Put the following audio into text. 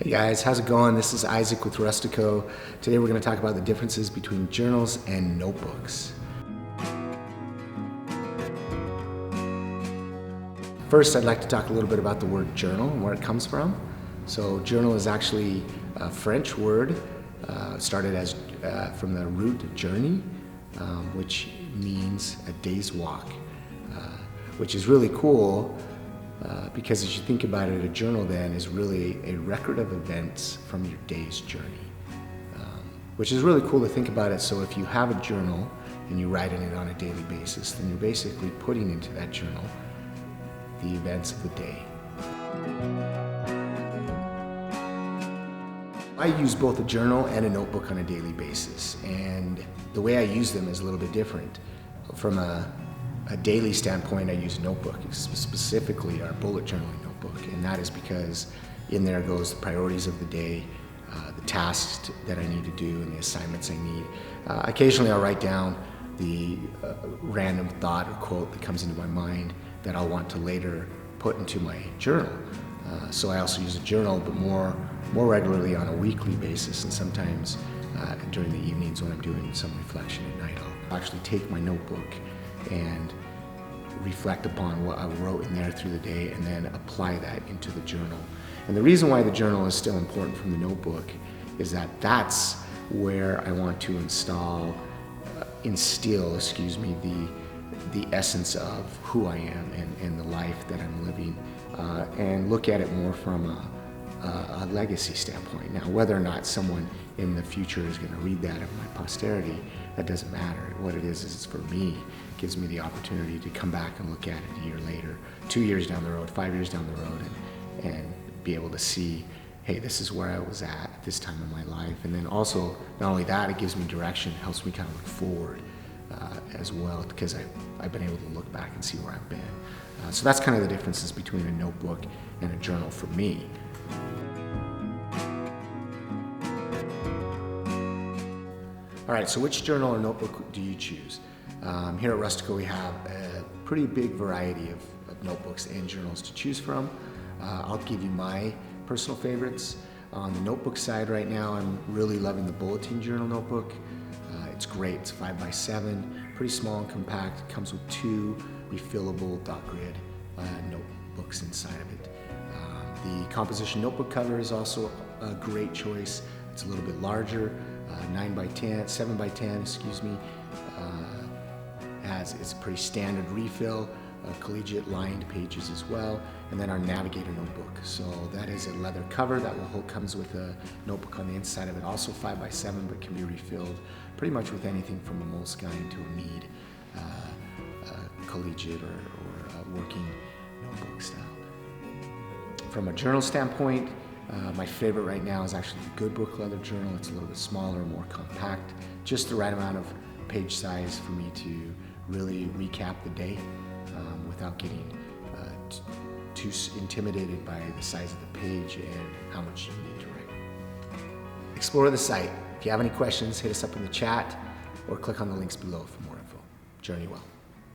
Hey guys, how's it going? This is Isaac with Rustico. Today we're going to talk about the differences between journals and notebooks. First, I'd like to talk a little bit about the word journal and where it comes from. So journal is actually a French word, started as from the root journey, which means a day's walk, which is really cool. Because as you think about it, a journal then is really a record of events from your day's journey, which is really cool to think about it. So if you have a journal and you write in it on a daily basis, then you're basically putting into that journal the events of the day. I use both a journal and a notebook on a daily basis, and the way I use them is a little bit different. From a daily standpoint, I use a notebook, specifically our bullet journaling notebook, and that is because in there goes the priorities of the day, the tasks that I need to do, and the assignments I need. Occasionally I'll write down the random thought or quote that comes into my mind that I'll want to later put into my journal. So I also use a journal, but more regularly on a weekly basis, and sometimes during the evenings when I'm doing some reflection at night, I'll actually take my notebook and reflect upon what I wrote in there through the day and then apply that into the journal. And the reason why the journal is still important from the notebook is that that's where I want to instill, the essence of who I am and the life that I'm living, and look at it more from a legacy standpoint. Now, whether or not someone in the future is going to read that of my posterity, that doesn't matter. What it is it's for me. It gives me the opportunity to come back and look at it a year later, 2 years down the road, 5 years down the road, and be able to see, hey, this is where I was at this time in my life. And then also, not only that, it gives me direction, it helps me kind of look forward as well, because I've been able to look back and see where I've been. So that's kind of the differences between a notebook and a journal for me. All right, so which journal or notebook do you choose? Here at Rustico, we have a pretty big variety of notebooks and journals to choose from. I'll give you my personal favorites. On the notebook side right now, I'm really loving the bulletin journal notebook. It's great, it's 5x7, pretty small and compact. It comes with 2 refillable dot grid notebooks inside of it. The composition notebook cover is also a great choice. It's a little bit larger, 7x10, excuse me. It's a pretty standard refill, collegiate lined pages as well, and then our Navigator notebook. So that is a leather cover that comes with a notebook on the inside of it, also 5x7, but can be refilled pretty much with anything from a Moleskine to a Mead, collegiate or working notebook style. From a journal standpoint, my favorite right now is actually the Good Book leather journal. It's a little bit smaller, more compact, just the right amount of page size for me to really recap the day without getting too intimidated by the size of the page and how much you need to write. Explore the site. If you have any questions, hit us up in the chat or click on the links below for more info. Journey well.